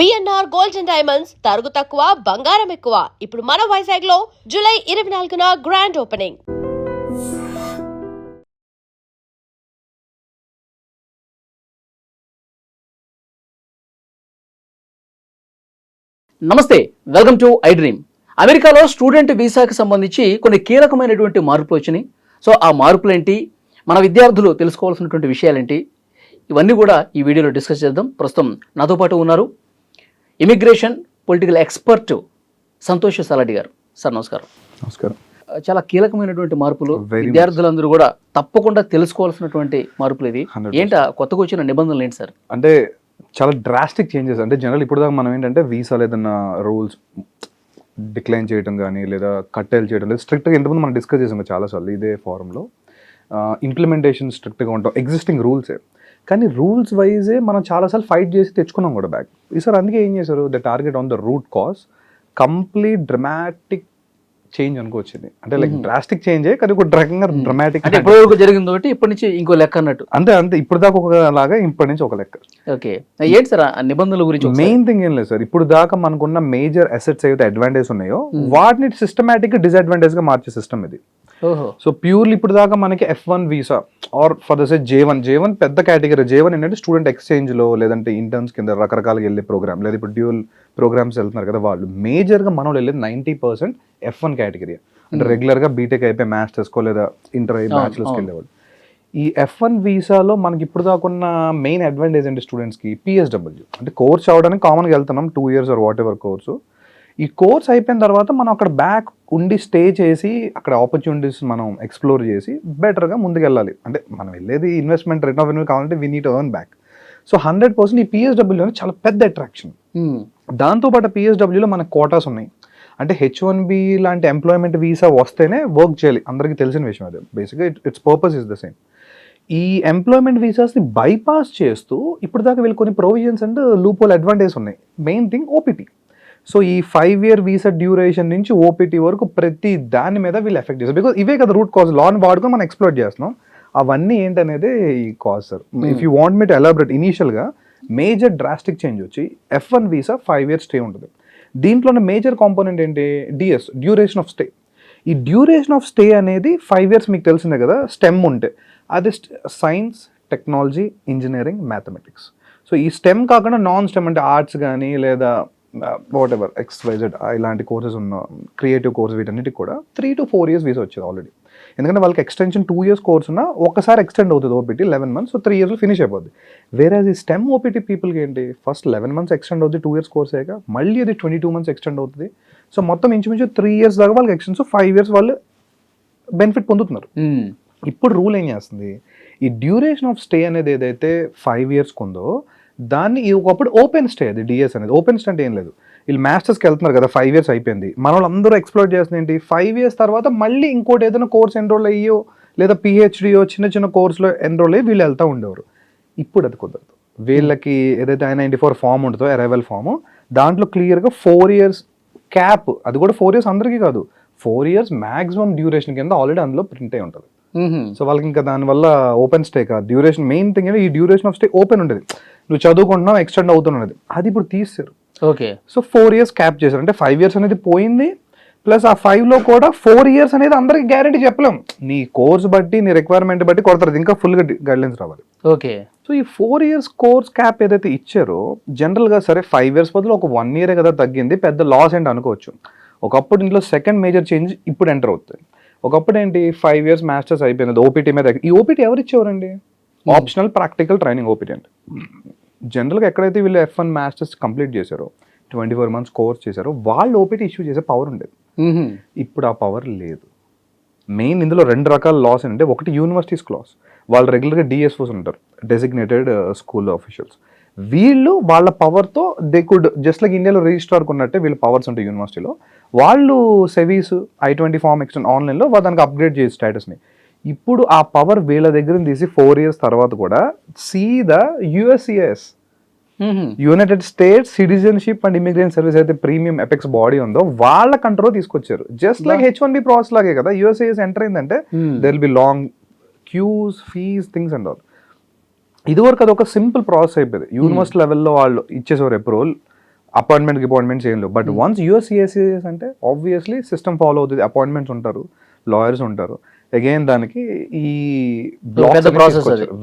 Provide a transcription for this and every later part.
BNR gold and diamonds తరుగు తక్కువ బంగారం ఎక్కువ. ఇప్పుడు మన వైజాగ్ లో జూలై 24న గ్రాండ్ ఓపెనింగ్. నమస్తే, వెల్కమ్ టు ఐ డ్రీమ్. అమెరికాలో స్టూడెంట్ వీసాకి సంబంధించి కొన్ని కీలకమైనటువంటి మార్పులు వచ్చినాయి. సో ఆ మార్పులు ఏంటి, మన విద్యార్థులు తెలుసుకోవాల్సినటువంటి విషయాలేంటి, ఇవన్నీ కూడా ఈ వీడియోలో డిస్కస్ చేద్దాం. ప్రస్తుతం నాతో పాటు ఉన్నారు ఇమిగ్రేషన్ పొలిటికల్ ఎక్స్పర్ట్ సంతోష్ సాలటి గారు. సార్ నమస్కారం. నమస్కారం. చాలా కీలకమైనటువంటి మార్పులు, విద్యార్థులందరూ కూడా తప్పకుండా తెలుసుకోవాల్సినటువంటి మార్పులు. ఇది ఏంటా కొత్తగా వచ్చిన నిబంధనలు ఏంటి సార్? అంటే చాలా డ్రాస్టిక్ చేంజెస్. అంటే జనరల్ ఇప్పుడు దాకా మనం ఏంటంటే వీసాలు ఏదన్నా రూల్స్ డిక్లైన్ చేయడం కానీ లేదా కట్టేలు చేయడం లేదా స్ట్రిక్ట్గా ఇంతకుముందు మనం డిస్కస్ చేసాం చాలాసార్లు ఇదే ఫారంలో. ఇంప్లిమెంటేషన్ స్ట్రిక్ట్గా ఉంటాం, ఎగ్జిస్టింగ్ రూల్సే. కానీ రూల్స్ వైజే మనం చాలాసార్లు ఫైట్ చేసి తెచ్చుకున్నాం కూడా బ్యాక్. ఈసారి అందుకే ఏం చేశారు, the target on the root cause complete dramatic change అనుకోవచ్చింది. అంటే లైక్ డ్రాస్టిక్ చేంజే కానీ ఒక రకంగా డ్రమాటిక్. అంటే ఇప్పటివరకు జరిగింది ఒకటి, ఇప్పటి నుంచి ఇంకో లెక్క అన్నట్టు. అంతే ఇప్పుడు దాకా ఒకలాగా, ఇప్పటి నుంచి ఒక లెక్క. ఓకే, ఏంటి సార్ ఆ నిబంధనల గురించి? మెయిన్ థింగ్ ఏం లేదు సార్, ఇప్పుడు దాకా మనకున్న మేజర్ అసెట్స్ ఏవైతే అడ్వాంటేజ్ ఉన్నాయో వాటిని సిస్టమేటిక్ గా డిసడ్వాంటేజ్ గా మార్చే సిస్టమ్ ఇది. సో ప్యూర్లీ ఇప్పుడు దాకా మనకి F1 visa or for the say J1 పెద్ద కేటగిరీ. J1 ఏంటంటే స్టూడెంట్ ఎక్స్చేంజ్ లో లేదంటే ఇంటర్న్స్ కింద రకరకాలుగా వెళ్ళే ప్రోగ్రామ్, లేదా ఇప్పుడు డ్యూయల్ ప్రోగ్రామ్స్ వెళ్తున్నారు కదా, వాళ్ళు మేజర్ గా మనోళ్ళు వెళ్ళేది 90% F1 కేటగిరీ. అంటే రెగ్యులర్ గా బీటెక్ అయిపోయి మాస్టర్స్కో లేదా ఇంటర్ అయి బ్యాచులర్స్కి వెళ్ళేవాళ్ళు. ఈ F1 వీసాలో మనకి ఇప్పుడు దాకా ఉన్న మెయిన్ అడ్వాంటేజ్ అంటే స్టూడెంట్స్కి PSW, అంటే కోర్స్ అవడానికి కామన్గా వెళ్తున్నాం 2 years or whatever course. ఈ కోర్స్ అయిపోయిన తర్వాత మనం అక్కడ బ్యాక్ ఉండి స్టే చేసి అక్కడ ఆపర్చునిటీస్ మనం ఎక్స్ప్లోర్ చేసి బెటర్గా ముందుకు వెళ్ళాలి. అంటే మనం వెళ్ళేది ఇన్వెస్ట్మెంట్, రిటర్న్ ఆఫ్ ఇన్వెస్ట్ కావాలంటే we need to earn back. So 100% ఈ PSW అనేది చాలా పెద్ద అట్రాక్షన్. దాంతోపాటు PSWలో మనకు కోటాస్ ఉన్నాయి. అంటే H1B లాంటి ఎంప్లాయ్మెంట్ వీసా వస్తేనే వర్క్ చేయాలి, అందరికీ తెలిసిన విషయం అది. బేసిక్గా it's purpose is the same. ఈ ఎంప్లాయ్మెంట్ వీసాస్ని బైపాస్ చేస్తూ ఇప్పుడు దాకా వీళ్ళు కొన్ని ప్రొవిజన్స్ అండ్ లూపోల్ అడ్వాంటేజ్ ఉన్నాయి. Main thing OPT. సో ఈ 5 year వీసా డ్యూరేషన్ నుంచి OPT వరకు ప్రతి దాని మీద వీళ్ళు ఎఫెక్ట్ చేస్తారు. బికాజ్ ఇవే కదా రూట్ కాజ్, లాని వాడుకొని మనం ఎక్స్ప్లోర్ చేస్తున్నాం. అవన్నీ ఏంటనేది ఈ cause sir. If you want me to elaborate, ఇనీషియల్గా మేజర్ డ్రాస్టిక్ చేంజ్ వచ్చి F1 వీసా 5 years స్టే ఉంటుంది. దీంట్లోనే మేజర్ కాంపోనెంట్ ఏంటి, DS, డ్యూరేషన్ ఆఫ్ స్టే. ఈ డ్యూరేషన్ ఆఫ్ స్టే అనేది 5 years మీకు తెలిసిందే కదా, స్టెమ్ ఉంటే అది science, technology, engineering, mathematics. So ఈ స్టెమ్ కాకుండా నాన్ స్టెమ్ అంటే ఆర్ట్స్ కానీ లేదా వాట్ ఎవర్ XYZ ఇలాంటి కోర్సెస్ ఉన్న క్రియేటివ్ కోర్స్, వీటన్నిటికి కూడా 3 to 4 years వీసా వచ్చేది ఆల్రెడీ. ఎందుకంటే వాళ్ళకి ఎక్స్టెన్షన్ 2 years కోర్స్ ఉన్నా ఒక్కసారి ఎక్స్టెండ్ అవుతుంది OPT 11 months. సో 3 yearsలో ఫినిష్ అయిపోద్ది. వేరే ఈ స్టెమ్ OPT పీపుల్కి ఏంటి, ఫస్ట్ 11 months ఎక్స్టెండ్ అవుతుంది 2 years కోర్స్ అయ్యాక, మళ్ళీ అది 22 months ఎక్స్టెండ్ అవుతుంది. సో మొత్తం ఇంచుమించు 3 years దాకా వాళ్ళకి ఎక్స్టెండ్. సో 5 years వాళ్ళు బెనిఫిట్ పొందుతున్నారు. ఇప్పుడు రూల్ ఏం చేస్తుంది, ఈ డ్యూరేషన్ ఆఫ్ స్టే అనేది ఏదైతే 5 years ఉందో దాన్ని ఒకప్పుడు ఓపెన్ స్టే, అది DS అనేది. ఓపెన్ స్టే అంటే ఏం లేదు, వీళ్ళు మాస్టర్స్కి వెళ్తున్నారు కదా, 5 years అయిపోయింది, మన వాళ్ళందరూ ఎక్స్ప్లోర్ చేస్తుంది ఏంటి, 5 years తర్వాత మళ్ళీ ఇంకోటి ఏదైనా కోర్స్ ఎన్రోల్ అయ్యో లేదా PhDయో చిన్న కోర్సులో ఎన్రోల్ అయ్యి వీళ్ళు వెళ్తూ ఉండేవారు. ఇప్పుడు అది కుదరదు. వీళ్ళకి ఏదైతే I-94 ఫామ్ ఉంటుందో, అరైవల్ ఫామ్, దాంట్లో క్లియర్గా 4 years క్యాప్, అది కూడా 4 years అందరికీ కాదు, 4 years మ్యాక్సిమం డ్యూరేషన్ కింద ఆల్రెడీ అందులో ప్రింట్ అయి ఉంటుంది. సో వాళ్ళకి ఇంకా దానివల్ల ఓపెన్ స్టే కాదు, డ్యూరేషన్. మెయిన్ థింగ్ ఏంటి, ఈ డ్యూరేషన్ ఆఫ్ స్టే ఓపెన్ ఉండేది, నువ్వు చదువుకుంటున్నావు ఎక్స్టెండ్ అవుతున్నది, అది ఇప్పుడు తీసారు. ఓకే, సో 4 years క్యాప్ చేశారు. అంటే 5 years అనేది పోయింది, ప్లస్ ఆ 5లో కూడా 4 years అనేది అందరికి గ్యారంటీ చెప్పలేం, నీ కోర్స్ బట్టి నీ రిక్వైర్మెంట్ బట్టి కొడతారు, ఇంకా ఫుల్గా గైడ్లైన్స్ రావాలి. ఓకే, సో ఈ 4 years కోర్స్ క్యాప్ ఏదైతే ఇచ్చారో జనరల్గా సరే 5 years బదులు ఒక 1 year కదా తగ్గింది, పెద్ద లాస్ ఏంటి అనుకోవచ్చు. ఒకప్పుడు ఇంట్లో సెకండ్ మేజర్ చేంజ్ ఇప్పుడు ఎంటర్ అవుతుంది. ఒకప్పుడు ఏంటి, 5 years మాస్టర్స్ అయిపోయినది, OPT మీద. ఈ OPT ఎవరు ఇచ్చేవారండి, ఆప్షనల్ ప్రాక్టికల్ ట్రైనింగ్ OPT అంటే. జనరల్గా ఎక్కడైతే వీళ్ళు F1 మాస్టర్స్ కంప్లీట్ చేశారో, 24 months కోర్స్ చేశారో, వాళ్ళు OPT ఇష్యూ చేసే పవర్ ఉండేది. ఇప్పుడు ఆ పవర్ లేదు. మెయిన్ ఇందులో 2 రకాల లాస్ అంటే, ఒకటి యూనివర్సిటీస్ క్లాస్, వాళ్ళు రెగ్యులర్గా DSOs ఉంటారు, డెసిగ్నేటెడ్ స్కూల్ ఆఫీషియల్స్. వీళ్ళు వాళ్ళ పవర్తో దే కుడ్ జస్ట్ లైక్ ఇండియాలో రిజిస్ట్రార్కి ఉన్నట్టే వీళ్ళు పవర్స్ ఉంటాయి యూనివర్సిటీలో. వాళ్ళు సెవీస్ I-20 ఫామ్ ఎక్స్టెండ్ ఆన్లైన్లో దానికి అప్గ్రేడ్ చేసే స్టేటస్ని. ఇప్పుడు ఆ పవర్ వీళ్ళ దగ్గర తీసి 4 years తర్వాత కూడా సీదా USCIS, United states citizenship and immigrant service అయితే ప్రీమియం ఎపెక్స్ బాడీ ఉందో వాళ్ళ కంట్రోల్ తీసుకొచ్చారు. జస్ట్ లైక్ H1B ప్రాసెస్ లాగే కదా, USCIS ఎంటర్ అయిందంటే there will be long queues, fees, things and all. ఇదివరకు అది ఒక సింపుల్ ప్రాసెస్ అయిపోయింది. యూనివర్సిటీ లెవెల్లో వాళ్ళు ఇచ్చేసేవారు అప్రూవల్, అపాయింట్మెంట్స్ ఏం లేవు. బట్ వన్స్ యూఎస్సిఎస్సిఎస్ అంటే ఆబ్వియస్లీ సిస్టమ్ ఫాలో అవుతుంది, అపాయింట్మెంట్స్ ఉంటారు, లాయర్స్ ఉంటారు. అగైన్ దానికి ఈ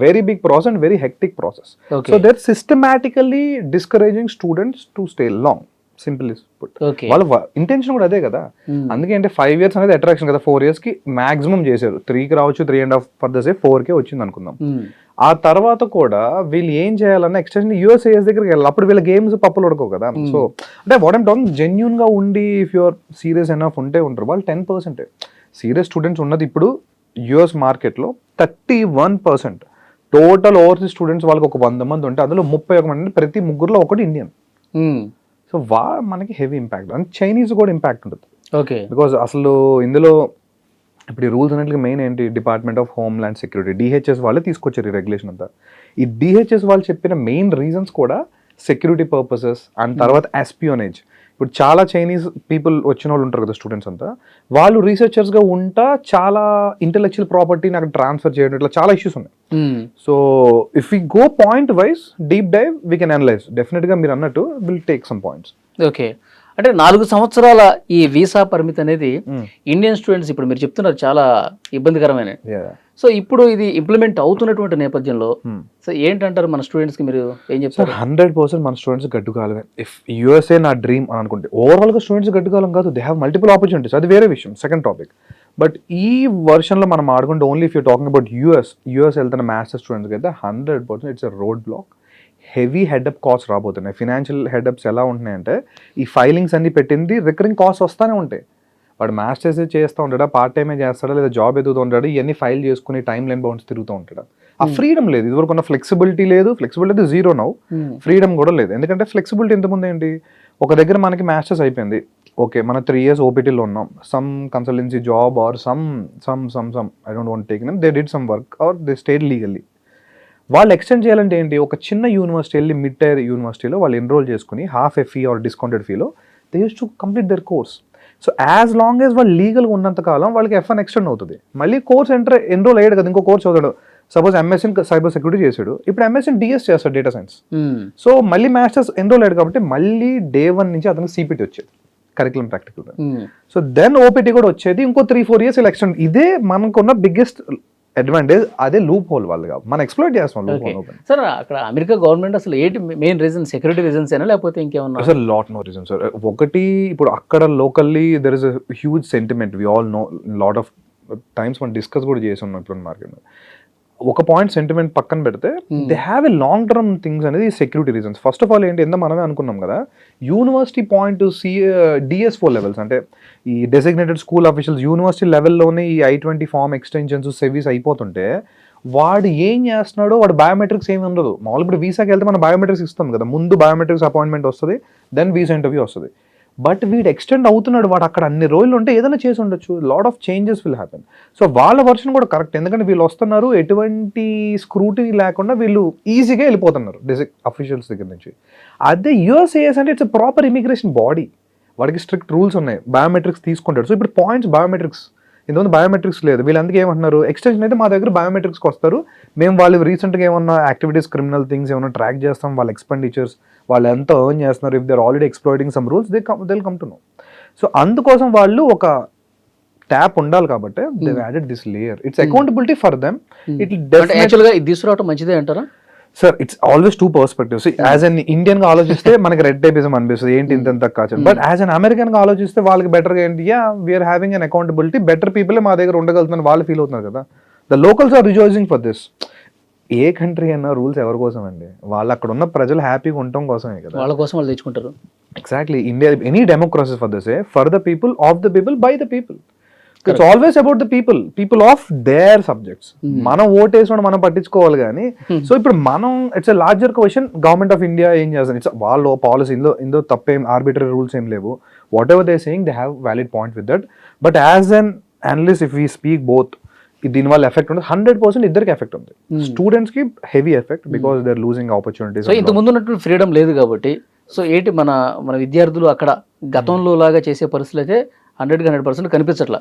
very big process and very hectic process. So that systematically discouraging students to stay long. Simple వాళ్ళ ఇంటెన్షన్ కూడా అదే కదా. అందుకే అంటే 5 years అనేది అట్రాక్షన్ కదా, 4 years కి మాక్సిమం చేశారు. 3కి రావచ్చు, 3.5 ఫర్ ద సే 4కే వచ్చింది అనుకుందాం. ఆ తర్వాత కూడా వీళ్ళు ఏం చేయాలన్న ఎక్స్టెన్షన్ యూఎస్ఏఎస్ దగ్గరికి వెళ్ళాలి. అప్పుడు వీళ్ళ గేమ్స్ పప్పులు ఉడకవు కదా. సో అంటే వాట్ ఐమ్ టాకింగ్ జెన్యూన్ గా ఉండి ఇఫ్ యూఆర్ సీరియస్ ఎనఫ్ ఉంటే ఉంటారు వాళ్ళు. 10% సీరియస్ స్టూడెంట్స్ ఉన్నది ఇప్పుడు యుఎస్ మార్కెట్లో 31%. టోటల్ ఓవర్సీస్ స్టూడెంట్స్ వాళ్ళకి ఒక 100 మంది ఉంటే అందులో 31 మంది, ప్రతి ముగ్గురులో ఒకటి ఇండియన్. సో మనకి హెవీ ఇంపాక్ట్. అండ్ చైనీస్ కూడా ఇంపాక్ట్ ఉంటుంది. ఓకే, బికాజ్ అసలు ఇందులో ఇప్పుడు ఈ రూల్స్ అన్నిటికీ మెయిన్ ఏంటి, department of home land security, DHS వాళ్ళే తీసుకొచ్చారు ఈ రెగ్యులేషన్ అంతా. ఈ డిహెచ్ఎస్ వాళ్ళు చెప్పిన మెయిన్ రీజన్స్ కూడా సెక్యూరిటీ పర్పసెస్ అండ్ తర్వాత ఎస్పియోనేజ్. ఇప్పుడు చాలా చైనీస్ పీపుల్ వచ్చిన వాళ్ళు ఉంటారు కదా స్టూడెంట్స్ అంతా, వాళ్ళు రీసెర్చర్స్గా ఉంటా చాలా ఇంటెలెక్చువల్ ప్రాపర్టీని అక్కడ ట్రాన్స్ఫర్ చేయడం, ఇట్లా చాలా ఇష్యూస్ ఉన్నాయి. So if we go point wise deep dive we can analyze. డెఫినెట్గా మీరు అన్నట్టు will take some points. Okay, అంటే 4 సంవత్సరాల ఈ వీసా పరిమితి అనేది ఇండియన్ స్టూడెంట్స్ ఇప్పుడు మీరు చెప్తున్నారు చాలా ఇబ్బందికరమైన. సో ఇప్పుడు ఇది ఇంప్లిమెంట్ అవుతున్నటువంటి నేపథ్యంలో సో ఏంటంటారు మన స్టూడెంట్స్ కి, మీరు ఏం చెప్తారు? 100% మన స్టూడెంట్స్ గడ్డుకాలమే. ఇఫ్ యూఎస్ఏ నా డ్రీమ్ అని అనుకుంటే ఓవరాల్ గా స్టూడెంట్స్ గడ్డుకాలం కాదు, దే హ్యావ్ మల్టిపుల్ ఆపర్చునిటీస్, అది వేరే విషయం, సెకండ్ టాపిక్. బట్ ఈ వర్షన్ లో మనం ఆడుకుంటే only if you talking about US వెళ్తున్న మాస్టర్స్ స్టూడెంట్స్కి అయితే 100% it's road block. Heavy head up cost రాబోతున్నాయి. ఫినాన్షియల్ హెడప్స్ ఎలా ఉంటున్నాయంటే ఈ ఫైలింగ్స్ అన్ని పెట్టింది రికరింగ్ కాస్ట్ వస్తూనే ఉంటాయి. వాడు మాస్టర్స్ చేస్తూ ఉంటాడా, పార్ట్ టైమే చేస్తాడా, లేదా జాబ్ ఎదుగుతూ ఉంటాడు, ఇవన్నీ ఫైల్ చేసుకుని టైం లైన్ బౌండ్స్ తిరుగుతూ ఉంటాడు. ఆ ఫ్రీడమ్ లేదు. ఇదివరకు ఉన్న ఫ్లెక్సిబిలిటీ లేదు, ఫ్లెక్సిబిలిటీ జీరో నౌ. ఫ్రీడమ్ కూడా లేదు. ఎందుకంటే ఫ్లెక్సిబిలిటీ ఇంతకుముందు ఏంటి, ఒక దగ్గర మనకి మాస్టర్స్ అయిపోయింది, ఓకే మనం 3 years ఓపీటీలో ఉన్నాం, some consultancy job or some I don't want take them, they did some work or they stayed legally. వాళ్ళు ఎక్స్టెండ్ చేయాలంటే ఏంటి, ఒక చిన్న యూనివర్సిటీ వెళ్ళి మిడ్ టైర్ యూనివర్సిటీలో వాళ్ళు ఎన్రోల్ చేసుకుని half a fee or discounted ఫీలో they use to complete their course. So as long as వాళ్ళు లీగల్గా ఉన్నంత కాలం వాళ్ళకి F1 ఎక్స్టెండ్ అవుతుంది. మళ్ళీ కోర్స్ ఎన్రోల్ అయ్యాడు కదా, ఇంకో కోర్స్ చదువుతాడు. సపోజ్ ఎంఎస్సీ సైబర్ సెక్యూరిటీ చేశాడు, ఇప్పుడు ఎంఎస్సీ డిఎస్ చేస్తాడు, డేటా సైన్స్. సో మళ్ళీ మాస్టర్స్ ఎన్రోల్ అయ్యాడు కాబట్టి మళ్ళీ డే 1 నుంచి అతనికి సిపిటి వచ్చేది, curriculum practical. So then OPT కూడా వచ్చేది, ఇంకో 3-4 years ఇలా ఎక్స్టెండ్. ఇదే మనకున్న బిగ్గెస్ట్ అడ్వాంటేజ్, అదే లూప్ హోల్ వాళ్ళు మనం ఎక్స్ప్లోర్ చేస్తాం లూప్ హోల్. సార్ అక్కడ అమెరికా గవర్నమెంట్ అసలు ఏంటి మెయిన్ రీజన్, సెక్యూరిటీ రీజన్స్ అయినా లేకపోతే ఇంకేమన్నా? Sir lot no reason sir. ఒకటి ఇప్పుడు అక్కడ locally there is a huge sentiment, we all know, lot of times మనం డిస్కస్ కూడా చేసి ఉన్నాం ఇప్పుడు మార్కెట్. ఒక పాయింట్ సెంటిమెంట్ పక్కన పెడితే they have a long term things అనేది security reasons. First of all ఏంటి, ఎంత మనమే అనుకున్నాం కదా, యూనివర్సిటీ పాయింట్ DS4 లెవెల్స్ అంటే ఈ డెసిగ్నేటెడ్ స్కూల్ అఫీషియల్స్ యూనివర్సిటీ లెవెల్లోనే ఈ I-20 ఫామ్ ఎక్స్టెన్షన్స్ సెవీస్ అయిపోతుంటే వాడు ఏం చేస్తున్నాడో, వాడు బయోమెట్రిక్స్ ఏమి ఉండదు. మామూలు ఇప్పుడు వీసాకి వెళ్తే మనం బయోమెట్రిక్స్ ఇస్తాం కదా, ముందు బయోమెట్రిక్స్ అపాయింట్మెంట్ వస్తుంది, దెన్ వీసా ఇంటర్వ్యూ వస్తుంది. బట్ వీడు ఎక్స్టెండ్ అవుతున్నాడు, వాడు అక్కడ అన్ని రోజులు ఉంటే ఏదైనా చేసి ఉండొచ్చు, lot of changes will happen. So వాళ్ళ వర్షన్ కూడా కరెక్ట్, ఎందుకంటే వీళ్ళు వస్తున్నారు ఎటువంటి స్క్రూటినీ లేకుండా వీళ్ళు ఈజీగా వెళ్ళిపోతున్నారు అఫీషియల్స్ దగ్గర నుంచి. అదే యూఎస్ఏఎస్ అంటే ఇట్స్ ప్రాపర్ ఇమిగ్రేషన్ బాడీ, వాడికి స్ట్రిక్ట్ రూల్స్ ఉన్నాయి, బయోమెట్రిక్స్ తీసుకుంటాడు. సో ఇప్పుడు పాయింట్స్ బయోమెట్రిక్స్, ఇంతకుముందు బయోమెట్రిక్స్ లేదు. వీళ్ళందుకు ఏమంటున్నారు, ఎక్స్టెన్షన్ అయితే మా దగ్గర బయోమెట్రిక్స్కి వస్తారు, మేము వాళ్ళు రీసెంట్గా ఏమన్నా యాక్టివిటీస్, క్రిమినల్ థింగ్స్ ఏమన్నా ట్రాక్ చేస్తాం, వాళ్ళ ఎక్స్పెండిచర్స్, వాళ్ళు ఎంత ఎర్న్ చేస్తున్నారు, if there already exploiting some rules they come to know. So అందుకోసం వాళ్ళు ఒక ట్యాప్ ఉండాలి కాబట్టి they added this layer. It's accountability for them. It యాక్చువల్గా ఇది తీసుకురావడం మంచిదే అంటారా? Sir it's always 2 perspectives. As an Indian గా ఆలోచిస్తే మనకి రెడ్ టైపిజం అనిపిస్తుంది, ఏంటి ఇంత కాదు. బట్ యాజ్ అన్ అమెరికన్ గా ఆలోచిస్తే వాళ్ళకి బెటర్గా ఏంటి, we're having an accountability, better people మా దగ్గర ఉండగలుగుతున్నారు వాళ్ళు ఫీల్ అవుతున్నారు కదా. The locals are rejoicing for this. ఏ కంట్రీ అయినా రూల్స్ ఎవరి కోసం అండి, వాళ్ళు అక్కడ ఉన్న ప్రజలు హ్యాపీగా ఉండటం కోసమే కదా, వాళ్ళ కోసం వాళ్ళు తెచ్చుకుంటారు. Exactly. India any democracy for this for the people, of the people, by the people. It's always about the people of their subjects. మనం ఓటేసిన మనం పట్టించుకోవాలి కానీ. సో ఇప్పుడు మనం it's a larger question, government of India ఏం చేస్తుంది, it's వాళ్ళ పాలసీ, ఇందులో తప్పేం ఆర్బిటరీ రూల్స్ ఏం లేవు. Whatever they saying they have valid point with that. But as an analyst if we speak both, దీనివల్ల ఎఫెక్ట్ ఉంది 100%. ఇద్దరికి ఎఫెక్ట్ ఉంది. స్టూడెంట్స్ కి heavy effect because they are losing opportunities. So ఇంత ముందు ఉన్నటువంటి ఫ్రీడమ్ లేదు కాబట్టి, సో ఏంటి మన విద్యార్థులు అక్కడ గతంలో లాగా చేసే పరిస్థితులు అయితే 100% కనిపించట్లా.